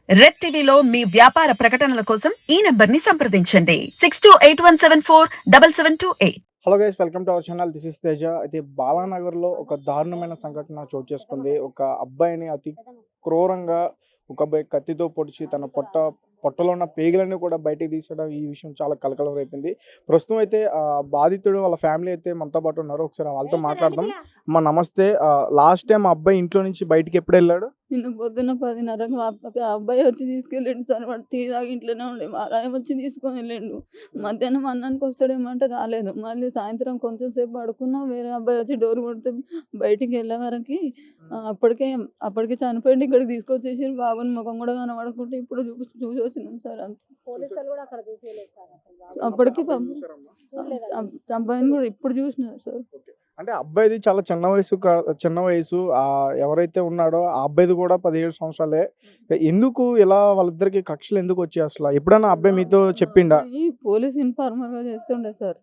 Red టీవీలో మీ వ్యాపార ప్రకటనల కోసం ఈ నెంబర్ ని సంప్రదించండి 6281747728. Hello guys, welcome to our channel. This is Teja. అయితే బాలానగర్లో ఒక దారుణమైన సంఘటన చోటు చేసుకుంది. ఒక అబ్బాయిని అతి క్రూరంగా ఒక అబ్బాయి కత్తితో పొడిచి తన పొట్టలో ఉన్న పేగులన్నీ కూడా బయటికి తీసడం, ఈ విషయం చాలా కలకలం రేపింది. ప్రస్తుతం అయితే బాధితుడు వాళ్ళ ఫ్యామిలీ అయితే మనతో పాటు ఉన్నారు. ఒకసారి వాళ్ళతో మాట్లాడదాం. అమ్మ నమస్తే. లాస్ట్ టైం ఆ అబ్బాయి ఇంట్లో నుంచి బయటికి ఎప్పుడు వెళ్ళాడు? నిన్న పొద్దున్న 10:30కి ఆ అబ్బాయి వచ్చి తీసుకెళ్ళిండు సార్. వాడు టీ తాగి ఇంట్లోనే ఉండే, ఆయన వచ్చి తీసుకొని వెళ్ళిండు. మధ్యాహ్నం అన్నానికి వస్తాడేమంటే రాలేదు. మళ్ళీ సాయంత్రం కొంచెం సేపు పడుకున్నా, వేరే అబ్బాయి వచ్చి డోర్ కొడితే బయటికి వెళ్ళే వరకు అప్పటికే చనిపోయింది. ఇక్కడికి తీసుకొచ్చేసి బాబుని ముఖం కూడా కనబడకుంటే ఇప్పుడు చూసి వచ్చినాం సార్. అంత అప్పటికి అబ్బాయిని కూడా ఇప్పుడు చూసినారు సార్. అంటే అబ్బాయిది చాలా చిన్న వయసు. ఎవరైతే ఉన్నాడో ఆ అబ్బాయిది కూడా 17 సంవత్సరాలే. ఎందుకు ఇలా వాళ్ళిద్దరికి కక్షలు ఎందుకు వచ్చాయి అసలు? ఎప్పుడైనా అబ్బాయి మీతో చెప్పిండా? పోలీస్ ఇన్ఫార్మర్ గా చేస్తుండే సార్.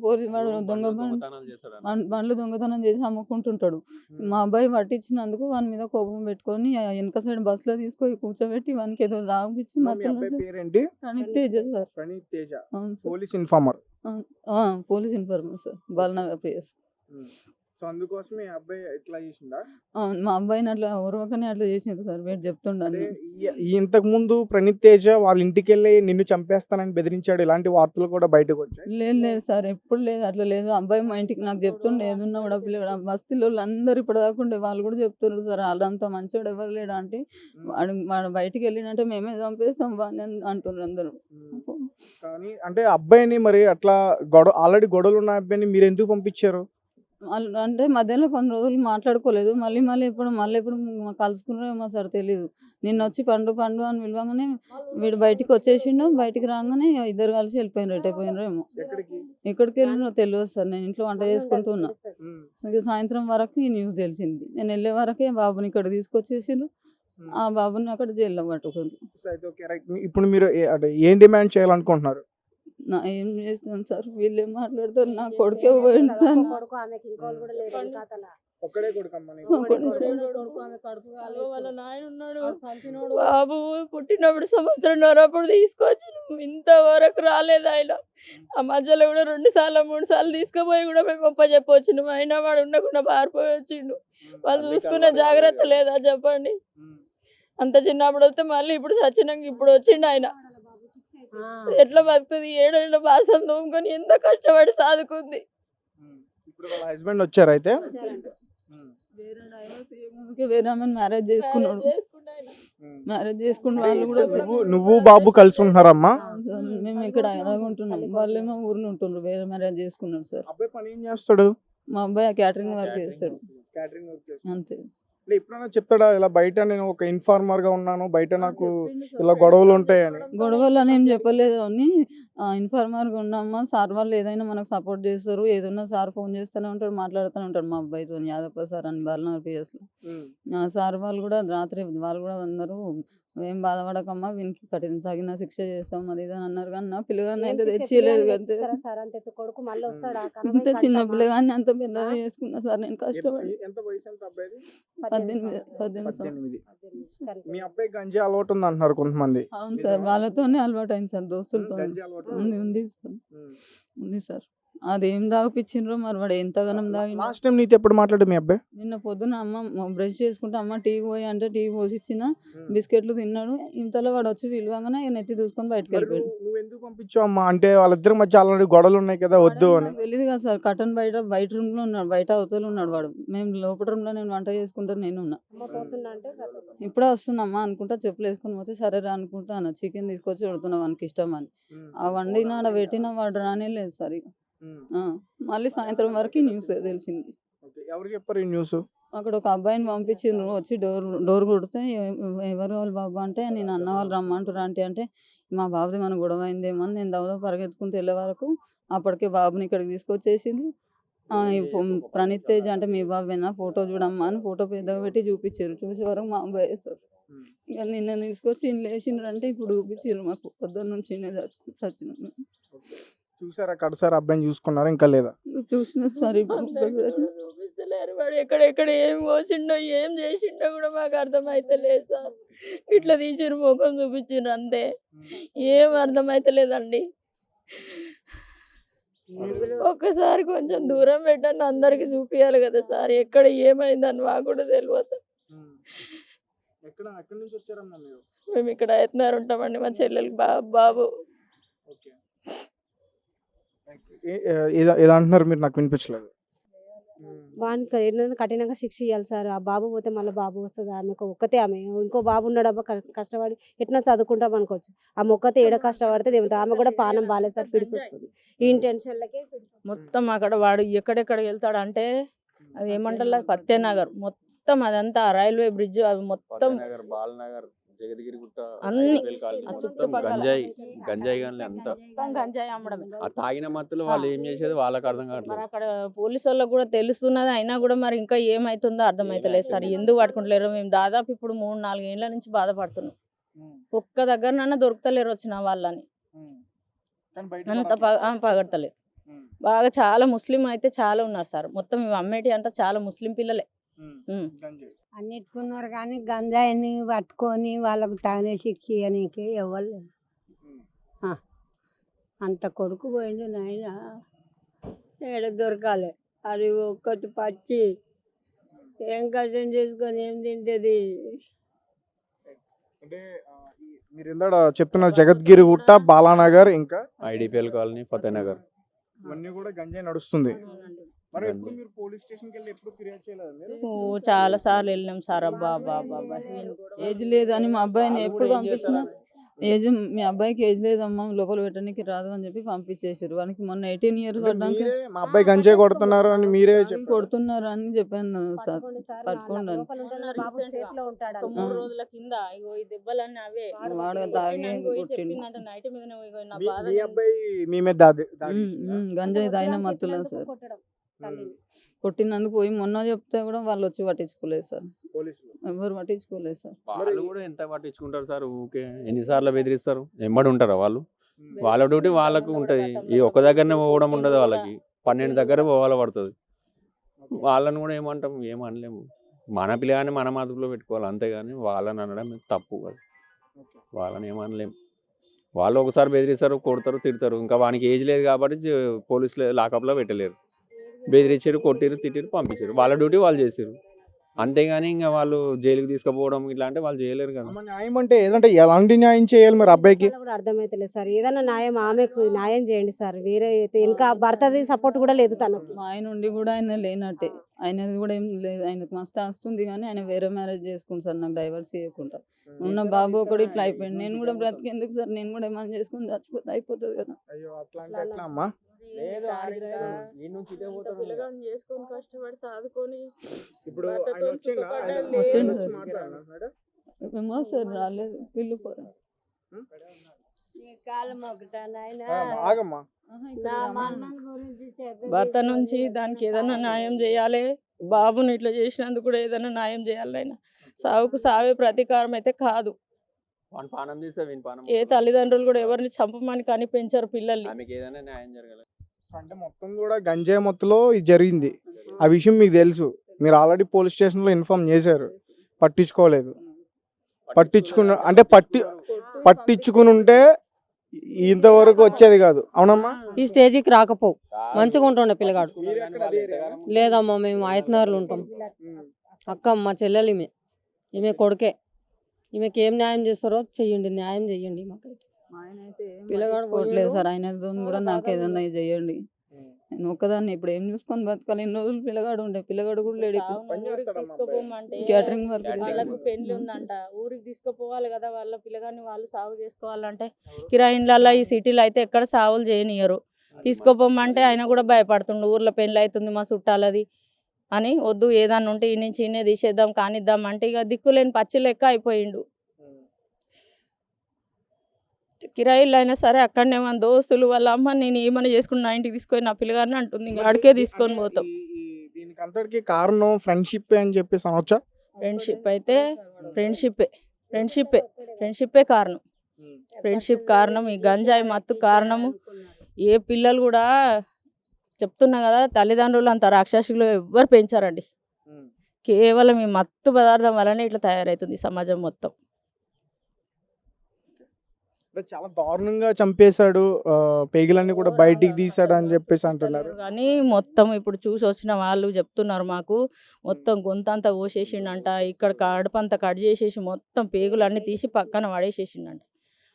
పోలీస్ వాడు బండ్లు దొంగతనం చేసి అమ్ముకుంటుంటాడు. మా అబ్బాయి పట్టించినందుకు వాని మీద కోపం పెట్టుకొని వెనక సైడ్ బస్ లో తీసుకొని కూర్చోబెట్టి వానికి ఏదో తాగిపించి పేరేంటి? Praneeth Teja sir. Praneeth Teja, police informer. Police informer sir, Balanagar PS. So అందుకోసమే అబ్బాయి ఇట్లా చేసిందా? మా అబ్బాయిని అట్లా ఊరవకనే అట్లా చేసింది సార్. వీడు చెప్తుండీ. ఇంతకు ముందు ప్రణీత్ తేజ వాళ్ళ ఇంటికి వెళ్ళి నిన్ను చంపేస్తానని బెదిరించాడు, ఇలాంటి వార్తలు కూడా బయటకు వచ్చాయి. లేదు సార్, ఎప్పుడు లేదు, అట్లా లేదు. అబ్బాయి మా ఇంటికి నాకు చెప్తుండే, ఏదున్నా కూడా పిల్లలు బస్తీలో అందరు ఇప్పుడు దాకుండే వాళ్ళు కూడా చెప్తున్నారు సార్. వాళ్ళంతా మంచివాడు ఎవరు లేడా అంటే వాడు బయటికి వెళ్ళినంటే మేమే చంపేస్తాం అని అంటున్నారు అందరూ. కానీ అంటే అబ్బాయిని మరి అట్లా ఆల్రెడీ గొడవలు ఉన్న అబ్బాయిని మీరు ఎందుకు పంపించారు? అంటే మధ్యలో కొన్ని రోజులు మాట్లాడుకోలేదు. మళ్ళీ ఇప్పుడు కలుసుకున్నారేమో సార్, తెలీదు. నిన్న వచ్చి పండు అని పిలవగానే వీడు బయటికి వచ్చేసిండు. బయటికి రాగానే ఇద్దరు కలిసి వెళ్ళిపోయినారు. అయిపోయినారేమో. ఎక్కడికి వెళ్ళినో తెలియదు సార్. నేను ఇంట్లో వంట చేసుకుంటున్నా. సాయంత్రం వరకు ఈ న్యూస్ తెలిసింది. నేను వెళ్ళే వరకే బాబుని ఇక్కడ తీసుకొచ్చేసిండు. ఆ బాబుని అక్కడ జైల్లో పట్టుకుంది. ఇప్పుడు మీరు ఏం డిమాండ్ చేయాలనుకుంటున్నారు? ఏం చేస్తాను సార్, వీళ్ళే మాట్లాడతారు. నా కొడుకే పోయింది సార్. వాళ్ళ నాయన ఉన్నాడు. బాబు పుట్టినప్పుడు 1.5 సంవత్సరం అప్పుడు తీసుకొచ్చి ఇంతవరకు రాలేదు ఆయన. ఆ మధ్యలో కూడా 2 సార్లు 3 సార్లు తీసుకుపోయి కూడా మేము గొప్ప చెప్పొచ్చినాం. అయినా వాడు ఉండకుండా పారిపోయి వచ్చిండు. వాళ్ళు చూసుకునే జాగ్రత్త లేదా చెప్పండి? అంత చిన్నప్పుడు వస్తే మళ్ళీ ఇప్పుడు సచ్చినాక ఇప్పుడు వచ్చిండు ఆయన. ఎట్లా బతుకుతుంది? 7 బాసం తోముకొని ఎంత కష్టపడి సాదుకుంది. హస్బెండ్ వచ్చారు అయితే వేరే ఆమె మ్యారేజ్ చేసుకున్నాడు. వాళ్ళు కూడా నువ్వు బాబు కలిసి ఉంటున్నారమ్మా? మేము ఇక్కడ ఎలాగుంటున్నాం, వాళ్ళేమో ఊర్లో ఉంటున్నారు. వేరే మ్యారేజ్ చేసుకున్నాడు సార్. అబ్బాయి పని ఏం చేస్తాడు? మా అబ్బాయి క్యాటరింగ్ వర్క్ చేస్తాడు అంతే. ఎప్పుడైనా చెప్తాడా ఇలా బయట నేను ఒక ఇన్ఫార్మర్ గా ఉన్నాను, బయట నాకు ఇలా గొడవలు ఉంటాయని? గొడవలు అని ఏం చెప్పలేదు అని ఇన్ఫార్మర్ గా ఉన్నామా సార్, వాళ్ళు ఏదైనా మనకు సపోర్ట్ చేస్తారు. ఏదైనా సార్ ఫోన్ చేస్తూనే ఉంటాడు, మాట్లాడుతూనే ఉంటాడు మా అబ్బాయితో. యాదప్ప సార్ అని బాలనగర్ పిఎస్ లో సార్ వాళ్ళు కూడా రాత్రి వాళ్ళు కూడా అందరూ ఏం బాధపడకమ్మా, వీనికి కఠిన సాగిన శిక్ష చేస్తాం అది ఇది అని అన్నారు. కానీ నా పిల్లగాన్ని అయితే తెచ్చిలేదు. ఇంత చిన్న పిల్లగాన్ని అంత పెద్దగా చేసుకున్నా సార్ నేను కష్టపడి. 18. మీ అబ్బాయి గంజి అలవాటు ఉంది అంటున్నారు కొంతమంది. అవును సార్, వాళ్ళతోనే అలవాటు అయింది సార్, దోస్తులతో ఉంది సార్. అదేం తాగిపించిండ్రో మరి, వాడు ఎంతగానం తాగి. లాస్ట్ టైం నీతో ఎప్పుడు మాట్లాడు మీ అబ్బాయి? నిన్న పొద్దున అమ్మ బ్రష్ చేసుకుంటే అమ్మ టీ పోయి అంటే టీ పోసి ఇచ్చిన, బిస్కెట్లు తిన్నాడు. ఇంతలో వాడు వచ్చి విలువగానే నెత్తి దూసుకొని బయటకు వెళ్ళిపోయాడు. నువ్వు ఎందుకు పంపించావు అమ్మా? అంటే వాళ్ళిద్దరి మధ్య ఆల్రెడీ గొడవలు ఉన్నాయి కదా, వద్దు అని. తెలియదు కదా సార్, కటన్ బయట రూమ్ లో ఉన్నాడు, బయట అవతల ఉన్నాడు వాడు. మేము లోపల రూమ్ లో నేను వంట చేసుకుంటా, నేను ఉన్నా. ఇప్పుడే వస్తున్నామ్మా అనుకుంటా, చెప్పులు వేసుకుని పోతే సరే రా అనుకుంటా అన్న. చికెన్ తీసుకొచ్చి పెడుతున్నా వానికి ఇష్టం అని. ఆ వండిన ఆడ పెట్టిన వాడు రానే లేదు సార్. ఇక మళ్ళీ సాయంత్రం వరకు న్యూస్ తెలిసింది. ఎవరు చెప్పారు ఈ న్యూస్? అక్కడ ఒక అబ్బాయిని పంపించిండ్రు. వచ్చి డోర్ కొడితే ఎవరు వాళ్ళు బాబు అంటే, నేను అన్న వాళ్ళు రమ్మంటారు అంటే మా బాబుది మన గొడవ అయిందేమో అని నేను దవదా పరిగెత్తుకుంటూ వెళ్ళే వరకు అప్పటికే బాబుని ఇక్కడికి తీసుకొచ్చేసిండ్రు. ప్రణీత్ తేజ్ అంటే మీ బాబేనా, ఫోటో చూడమ్మా అని ఫోటో పెద్దగా పెట్టి చూపించారు. చూసే వరకు మా అబ్బాయి సార్. ఇక నిన్న తీసుకొచ్చి లేచిండ్రు అంటే ఇప్పుడు చూపించారు మాకు. పొద్దున్న నుంచి చచ్చిన. చూసారా కడసారి అబ్బాయిని చూసుకున్నారా ఇంకా లేదా? చూసిన సార్. చెప్తలేరు. వాడు ఎక్కడెక్కడ ఏం పోసిండో ఏం చేసిండో కూడా మాకు అర్థమైతలేదు సార్. ఇట్లా తీసిరు ముఖం చూపించిండ్రు అంతే, ఏం అర్థమైతలేదండి. ఒక్కసారి కొంచెం దూరం పెట్టండి, అందరికి చూపియాలి కదా సార్. ఎక్కడ ఏమైందని మాకు కూడా తెలియదు. ఎక్కడి నుంచి వచ్చారమ్మా మీరు? మేము ఇక్కడ ఎత్తున్నారు ఉంటామండి, మా చెల్లెలు బాబు. ఓకే, ఏదో అంటున్నారు మీరు, నాకు వినిపించలేదు. వానికి ఏంటంటే కఠినంగా శిక్ష ఇవ్వాలి సార్. ఆ బాబు పోతే మళ్ళీ బాబు వస్తుంది. ఆమెకు ఒక్కతే, ఆమె ఇంకో బాబు ఉన్నాడు అబ్బా కష్టపడి ఎట్లా చదువుకుంటాం అనుకోవచ్చు. ఆమె ఒక్కతే ఏడ కష్టపడితే ఏమిటి, ఆమె కూడా పానం బాగాలేదు సార్, ఫిడ్స్ వస్తుంది. ఈ టెన్షన్లకే మొత్తం అక్కడ వాడు ఎక్కడెక్కడ వెళ్తాడు అంటే అది ఏమంటారు పత్తేనగర్ మొత్తం, అదంతా రైల్వే బ్రిడ్జ్ అవి మొత్తం జగద్గిరిగుట్ట అన్ని ఆ చుట్టుపక్కల గంజాయి కానీ అంతా మొత్తం గంజాయి అమ్మడమే. ఆ తాగిన మత్తులో వాళ్ళు ఏం చేసేది వాళ్ళకి అర్థం మరి కావట్లేదు. అక్కడ పోలీసు వాళ్ళకి కూడా తెలుస్తున్నది, అయినా కూడా మరి ఇంకా ఏమైతుందో అర్థమైతలేదు సార్. ఎందుకు పట్టుకుంటలేరు? మేము దాదాపు ఇప్పుడు 3-4 ఏళ్ళ నుంచి బాధపడుతున్నాం. ఒక్క దగ్గరనన్నా దొరుకుతలేరు వచ్చిన వాళ్ళని, అంత పగడతలేరు. బాగా చాలా ముస్లిం అయితే చాలా ఉన్నారు సార్. మొత్తం ఇవి అమ్మేటి అంతా చాలా ముస్లిం పిల్లలే. అన్నిటికున్నారు కానీ గంజాయిని పట్టుకొని వాళ్ళకు తానే శిక్ష ఇవ్వనీకి ఎవరు లేరు. అంత కొడుకు పోయిండు నాయన, ఏడ దొరకాలి. అది ఒక్కటి పచ్చి ఏం కష్టం చేసుకొని ఏం తింటది. అంటే మీరు ఇందాక చెప్తున్నారు జగద్గిరిగుట్ట, బాలానగర్, ఇంకా ఐడిపిఎల్ కాలనీ, ఫతేనగర్ ఇవన్నీ కూడా గంజాయి నడుస్తుంది. మరి ఎప్పుడు మీరు పోలీస్ స్టేషన్కి వెళ్ళి ఎప్పుడు ఫిర్యాదు చేయలేదు మీరు? చాలా సార్లు వెళ్ళినాం సార్. అబ్బా ఏజ్ లేదని మా అబ్బాయిని ఎప్పుడు పంపించినా, ఏజ్ మీ అబ్బాయికి ఏజ్ లేదమ్మా లోపల పెట్టడానికి రాదు అని చెప్పి పంపించేసారు. వానికి మొన్న 18 years పడ్డాక మీరే మా అబ్బాయి గంజాయి కొడుతున్నారు అని మీరే చెప్పారు. కొడుతున్నారు అని చెప్పాను సార్. పట్టుకోండి అని. 3 రోజుల కింద ఇగో ఈ దెబ్బలన్నీ అవే. వాడు తాగి చెప్పిందంట నైట్ మీద నా బాధ. మీ అబ్బాయి మీ మీద గంజాయి తాగిన మత్తులో సార్ కొట్టినందుకు పోయి మొన్న చెప్తే కూడా వాళ్ళు వచ్చి పట్టించుకోలేదు సార్. పోలీసులు ఎవరు పట్టించుకోలేదు సార్. వాళ్ళు కూడా ఎంత పట్టించుకుంటారు సార్? ఊకే ఎన్నిసార్లు బెదిరిస్తారు? ఎమ్మడి ఉంటారా వాళ్ళు? వాళ్ళ డ్యూటీ వాళ్ళకు ఉంటది. ఈ ఒక్క దగ్గరనే పోవడం ఉండదు వాళ్ళకి, 12 దగ్గర పోవాల పడుతుంది. వాళ్ళని కూడా ఏమంటాం, ఏమనలేము. మన పిల్లగాని మన మాతృలో పెట్టుకోవాలి అంతేగాని వాళ్ళని అనడం తప్పు కాదు. వాళ్ళని ఏమనలేము. వాళ్ళు ఒకసారి బెదిరిస్తారు, కొడతారు, తిడతారు. ఇంకా వానికి ఏజ్ లేదు కాబట్టి పోలీసులు లాకప్లో పెట్టలేరు. బెదిరించారు, కొట్టిరు, తిట్టిరు, పంపించారు. వాళ్ళ డ్యూటీ వాళ్ళు చేసారు అంతేగాని ఇంకా వాళ్ళు జైలుకి తీసుకుపోవడం ఇట్లా అంటే వాళ్ళు చేయలేరు కదా. న్యాయం అంటే ఏదంటే ఎలాంటి న్యాయం చేయాలి మరి అబ్బాయికి? కూడా అర్థమైతలేదు సార్. ఏదైనా న్యాయం, ఆమెకు న్యాయం చేయండి సార్. వేరే అయితే ఇంకా భర్తది సపోర్ట్ కూడా లేదు తనకు. మా ఆయన ఉండి కూడా ఆయన లేనట్టే. ఆయనది కూడా ఏం లేదు. ఆయనకు మస్తు వస్తుంది కానీ ఆయన వేరే మ్యారేజ్ చేసుకుంటారు సార్, నాకు డైవర్స్ చేయకుండా. ఉన్న బాబు ఒకటి ఇట్లా అయిపోయింది. నేను కూడా బ్రతికేందుకు సార్? నేను కూడా ఏమైనా చేసుకుని చచ్చిపోతే అయిపోతుంది కదా. అయ్యో అట్లా అంటే ఎట్లా అమ్మా? పిల్లగాడిని చేసుకొని కష్టపడి సాదుకొని ఇప్పుడు భర్తతో సుఖపడ్డాడు. వచ్చిండు లేదు. సార్. ఏమో సార్ రాలేదు, పిల్లు పోరా. ఆగమ్మా. భర్త నుంచి దానికి ఏదైనా న్యాయం చేయాలి. బాబుని ఇట్లా చేసినందుకు కూడా ఏదైనా న్యాయం చేయాలి. ఆయన సావుకు సావే ప్రతీకారం అయితే కాదు. వాని పానం తీస్తే వీని పానం ఏ తల్లిదండ్రులు కూడా ఎవరిని చంపమని కానీ పెంచారు పిల్లల్ని. ఆమెకి ఏదైనా న్యాయం జరగాలి. అంటే మొత్తం కూడా గంజాయి మొత్తులో ఇది జరిగింది. ఆ విషయం మీకు తెలుసు, మీరు ఆల్రెడీ పోలీస్ స్టేషన్లో ఇన్ఫార్మ్ చేశారు, పట్టించుకోలేదు. పట్టించుకుని ఉంటే ఇంతవరకు వచ్చేది కాదు. అవునమ్మా? ఈ స్టేజికి రాకపోవు, మంచిగా ఉంటుండే పిల్లగాడు. లేదమ్మా, మేము ఆయత్నగర్లో ఉంటాం. అక్క మా చెల్లెలు ఈమె కొడుకే. ఈమెకి ఏం న్యాయం చేస్తారో చెయ్యండి, న్యాయం చెయ్యండి. మాకైతే పిల్లగాడు పోవట్లేదు సార్. ఆయన కూడా నాకు ఏదన్నా చేయండి. నేను ఒక్కదాన్ని ఇప్పుడు ఏం చూసుకొని బతకాలి? ఎన్ని రోజులు పిల్లగాడు ఉండే, పిల్లగాడు కూడా లేడు. తీసుకుపోమంటే క్యాటరింగ్ వర్క్ వాళ్ళకు పెళ్లి ఉందంట, ఊరికి తీసుకుపోవాలి కదా. వాళ్ళ పిల్లగాని వాళ్ళు సాగు చేసుకోవాలంటే కిరాయి ఇండ్లలో ఈ సిటీలో అయితే ఎక్కడ సాగులు చేయనియరు. తీసుకుపోమంటే ఆయన కూడా భయపడుతుండు, ఊర్లో పెళ్లి అవుతుంది మా చుట్టాలది అని. వద్దు, ఏదన్నా ఉంటే ఈ నుంచి ఈయనే తీసేద్దాం, కానిద్దాం అంటే ఇక దిక్కులేని పచ్చి లెక్క అయిపోయిండు. కిరాయిలు అయినా సరే అక్కడనే మన దోస్తులు వాళ్ళ అమ్మ నేను ఏమైనా చేసుకుని నా ఇంటికి తీసుకొని నా పిల్లగారిని అంటుంది. ఇంకా అడికే తీసుకొని పోతాం. దీనికి అంతటికి కారణం ఫ్రెండ్షిప్ అని చెప్పేసి అనొచ్చా? ఫ్రెండ్షిప్ అయితే ఫ్రెండ్షిప్పే కారణం. ఫ్రెండ్షిప్ కారణం, ఈ గంజాయి మత్తు కారణము. ఏ పిల్లలు కూడా చెప్తున్నా కదా, తల్లిదండ్రులు అంత రాక్షసులు ఎవ్వరు పెంచారండి. కేవలం ఈ మత్తు పదార్థం వల్లనే ఇట్లా తయారవుతుంది సమాజం మొత్తం. అంటే చాలా దారుణంగా చంపేశాడు, పేగులన్నీ కూడా బయటికి తీసాడు అని చెప్పేసి అంటున్నారు. కానీ మొత్తం ఇప్పుడు చూసి వచ్చిన వాళ్ళు చెప్తున్నారు మాకు, మొత్తం గొంతంతా కోసేసిండంట, ఇక్కడ కడుపంతా కట్ చేసేసి మొత్తం పేగులన్నీ తీసి పక్కన పడేసేసిండంట.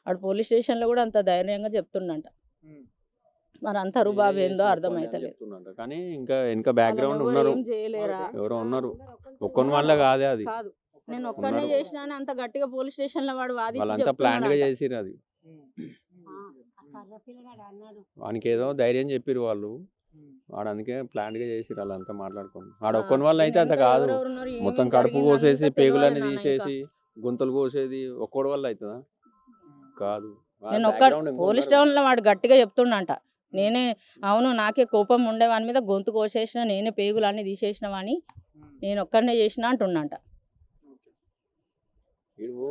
అటు పోలీస్ స్టేషన్లో కూడా అంత ధైర్యంగా చెప్తుండంట. మరి అంత రుబాబు ఏందో అర్థమైతలేదు. చెప్తున్నట్టు. కానీ ఇంకా వెనక బ్యాక్గ్రౌండ్ ఉన్నారు, ఏం చేయలేరా? ఎవరో ఉన్నారు. ఒక్కని వల్ల కాదే అది, కాదు, నేను ఒక్కనే ఉన్నారు. చేసినా అని అంత గట్టిగా పోలీస్ స్టేషన్లో వాడు వాదించి వాళ్ళంతా ప్లాన్ గా చెప్తున్నాడంట. చేసిరు అది. వానికి ఏదో ధైర్యం చెప్పిరు వాళ్ళు, వాడు అందుకే ప్లాన్ గా చేసిరు వాళ్ళంతా మాట్లాడుకోండి. వాడు ఒక్కని వల్ల అయితే అంత ఇంకా కాదు, ఎవరెవరున్నారు, ఏమేం మొత్తం కడుపు జరిగింది కోసేసి అంతా పేగులన్నీ తెలియాలి నాన్న ఇంకా. తీసేసి గొంతులు కోసేది ఒక్కడి వల్ల అవుతుందా? కాదు. వాళ్ళ నేను ఒక్క background ఇంకా పోలీస్ ఉన్నారు. స్టేషన్లో వాడు గట్టిగా చెప్తుండంట, నేనే అవును నాకే కోపం ఉండే వాని మీద గొంతు కోసేసిన, నేనే పేగులన్నీ తీసేసినవని నేను ఒక్కడనే చేసిన అంటుండంట. వీడు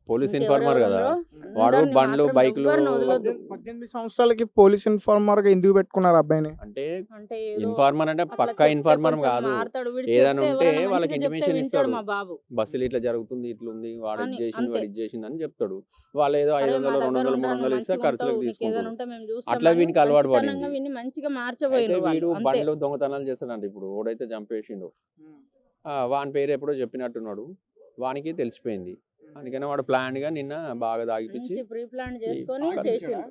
పోలీస్ ఇంకెవరెవరు ఇన్ఫార్మర్ కదా, ఉన్నారో వాడు అందరిని బండ్లు మాత్రం బైక్లు ఎవ్వరిని వదలొద్దు. 18 సంవత్సరాలకి పోలీస్ ఇన్ఫార్మర్ గా ఎందుకు పెట్టుకున్నారు అబ్బాయిని? అంటే అంటే ఏదో ఇన్ఫార్మర్ అంటే అట్లా పక్కా చెప్తే ఇన్ఫార్మర్ కొంచెం కాదు. మారుతాడు. వీడు ఏదైనా చెప్తే ఉంటే ఎవరైనా వాళ్ళకి మంచిగా చెప్తే ఇంటిమేషన్ వింటాడు ఇస్తాడు. మా బాబు. బస్సులు ఇట్లా జరుగుతుంది, ఇట్లుంది, వాడు ఇది అని చేసింది, అంతే. వాడు ఇది చేసింది అని చెప్తాడు. వాళ్ళు ఏదో అరే 500 మా దగ్గర 200 ఉండరా, 300 ఇస్తే మంచిగా ఖర్చులకు ఉంటావు, నీకు ఏదైనా తీసుకుంటారు. ఉంటే మేము అట్లా చూస్తామని వీనికి అలవాటు మంచితనంగా పడింది. వీడిని మంచిగా అయితే మార్చబోయిన వీడు వాళ్ళు అంతే. బండ్లు దొంగతనాలు చేస్తాడంట. ఇప్పుడు ఓడైతే చంపేసిండు, వాని పేరు ఎప్పుడో చెప్పినట్టున్నాడు, వానికి తెలిసిపోయింది. అందుకనే వాడు ప్లాన్ గా నిన్న బాగా తాగిపిచ్చి మంచి ప్రీ ప్లాన్ చేసుకొని పక్కన చేసిండు.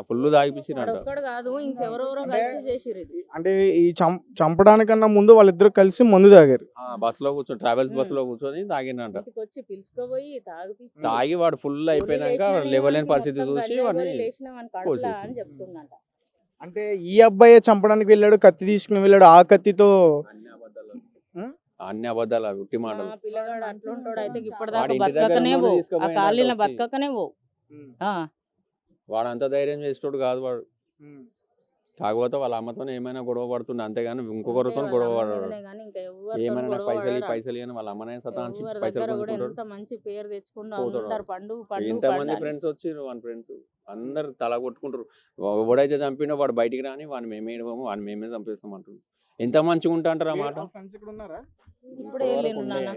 ఫుల్ వాడు తాగిపించినట్ట. ఒక్కడు కాదు, ఇంకెవరెవరో అంటే- కలిసి చేసిరు ఇది. అంటే ఈ చంపడానికన్నా ముందు వాళ్ళిద్దరు కలిసి మందు తాగారు. బస్ లో కూర్చొని, ట్రావెల్స్ బస్ లో కూర్చొని తాగినంట. ఇంటికి వచ్చి పిలుచుకోపోయి తాగిపిచ్చి తాగి వాడు ఫుల్ అయిపోయినాక లేవలేని పరిస్థితి చూసి వాడిని కోసేసిండు. అని చెప్తున్నట. అంటే ఈ అబ్బాయి చంపడానికి వెళ్ళాడు, కత్తి తీసుకుని వెళ్ళాడు, ఆ కత్తితో అన్ని అబద్ధాలు, అవి ఉట్టి మాటలు. పిల్లగాడు అట్లుంటాడు. అయితే వాడి ఇప్పటిదాకా ఇంటి దగ్గర బతకనే ఉన్నోళ్ళు పోవు, ఆ తీసుకుపోయినాక కాళ్ళని వచ్చి. బతకనే పోవు. ఆ, వాడు అంత ధైర్యం చేసేటోడు కాదు వాడు. కాకపోతే వాళ్ళ అమ్మతో ఏమైనా గొడవ పడుతుండే అంతేగాని ఇంకొకరితో అంతే గొడవ వాళ్ళ అమ్మ పడాడు. మీదనే గానీ ఇంకా ఎవరితోని ఏమైనా నాకు గొడవ పైసలు పడడు. పైసలు అని వాళ్ళ అమ్మనే సతాంచి ఎవరి పైసలు దగ్గర కూడా కొనుక్కుంటాడు. ఎంత మంచి పేరు తెచ్చుకుంటూ పోతాడు అందరు పండు పండు ఇంతమంది పండు అని. ఫ్రెండ్స్ వచ్చిర్రు, వాని ఫ్రెండ్స్ అందరు తల కొట్టుకుంటారు. ఎవడైతే చంపినో వాడు బయటికి రాని, వాడిని మేమే ఇవ్వము, వాడిని మేమే చంపేస్తాం అంటారు. ఎంత మంచిగా ఉంటా అంటారు ఆ మాట. ఫ్రెండ్స్ ఇక్కడ ఉన్నారా? ఇప్పుడే వెళ్ళిండు నాన్న.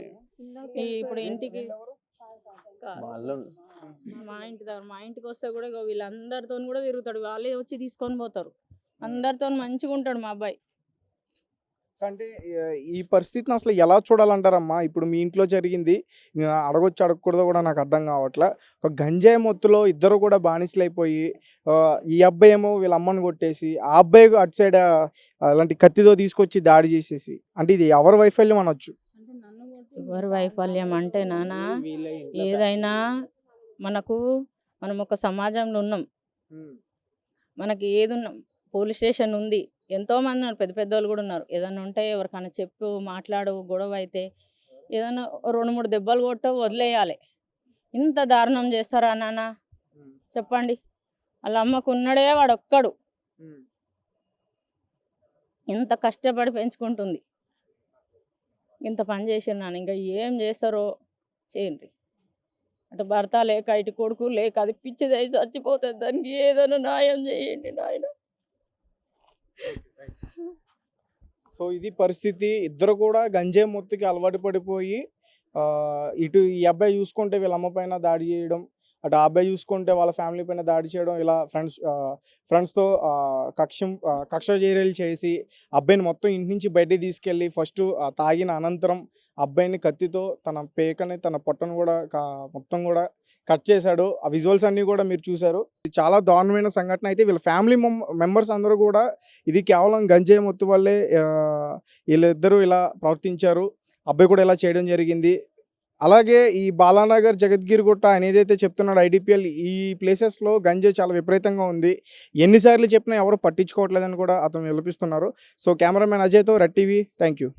ఇప్పుడు ఇంటికి కాదు. వాళ్ళు మా ఇంటి దగ్గర, మా ఇంటికి వస్తే కూడా ఇగో వీళ్ళందరితో కూడా తిరుగుతాడు, వాళ్ళే వచ్చి తీసుకొని పోతారు. అందరితో మంచిగా ఉంటాడు మా అబ్బాయి. సో అంటే ఈ పరిస్థితిని అసలు ఎలా చూడాలంటారమ్మా? ఇప్పుడు మీ ఇంట్లో జరిగింది, అడగొచ్చు అడగకూడదో కూడా నాకు అర్థం కావట్లే. ఒక గంజాయి మొత్తులో ఇద్దరు కూడా బానిసలు అయిపోయి, ఈ అబ్బాయి ఏమో వీళ్ళ అమ్మని కొట్టేసి, ఆ అబ్బాయి అటు సైడ్ అలాంటి కత్తితో తీసుకొచ్చి దాడి చేసేసి, అంటే ఇది ఎవరి వైఫల్యం అనొచ్చు? ఎవరి వైఫల్యం అంటే నాన్న, ఏదైనా మనం ఒక సమాజంలో ఉన్నాం, మనకి ఏది ఉన్నాం, పోలీస్ స్టేషన్ ఉంది, ఎంతోమంది ఉన్నారు, పెద్ద పెద్దోళ్ళు కూడా ఉన్నారు. ఏదైనా ఉంటే ఎవరికైనా చెప్పు, మాట్లాడు, గొడవ అయితే ఏదైనా 2-3 దెబ్బలు కొట్టో వదిలేయాలి. ఇంత దారుణం చేస్తారా నాన్న చెప్పండి? వాళ్ళ అమ్మకు ఉన్నడే వాడు ఒక్కడు, ఎంత కష్టపడి పెంచుకుంటుంది, ఇంత పని చేసిన నాన్న. ఇంకా ఏం చేస్తారో చేయండి. అటు భర్త లేక, ఇటు కొడుకు లేక, అది పిచ్చిది అయి చచ్చిపోతుంది. దానికి ఏదైనా న్యాయం చేయండి నాయన. సో ఇది పరిస్థితి. ఇద్దరు కూడా గంజాయి మొత్తుకి అలవాటు పడిపోయి, ఇటు ఈ అబ్బాయి చూసుకుంటే వీళ్ళ అమ్మ పైన దాడి చేయడం, అటు ఆ అబ్బాయి చూసుకుంటే వాళ్ళ ఫ్యామిలీ పైన దాడి చేయడం, ఇలా ఫ్రెండ్స్తో కక్ష చర్యలు చేసి అబ్బాయిని మొత్తం ఇంటి నుంచి బయటికి తీసుకెళ్ళి ఫస్ట్ తాగిన అనంతరం అబ్బాయిని కత్తితో తన పేకని, తన పొట్టను కూడా మొత్తం కూడా కట్ చేశాడు. ఆ విజువల్స్ అన్నీ కూడా మీరు చూశారు. ఇది చాలా దారుణమైన సంఘటన. అయితే వీళ్ళ ఫ్యామిలీ మెంబర్స్ అందరూ కూడా ఇది కేవలం గంజాయి మొత్తు వల్లే వీళ్ళిద్దరూ ఇలా ప్రవర్తించారు, అబ్బాయి కూడా ఇలా చేయడం జరిగింది. అలాగే ఈ బాలానగర్, జగద్గిరిగుట్ట అని ఏదైతే చెప్తున్నాడు ఐడిపిఎల్, ఈ ప్లేసెస్లో గంజాయి చాలా విపరీతంగా ఉంది. ఎన్నిసార్లు చెప్పినా ఎవరు పట్టించుకోవట్లేదని కూడా అతను విలపిస్తున్నారు. సో కెమెరామెన్ అజయ్తో రెడ్ టీవీ, థ్యాంక్ యూ.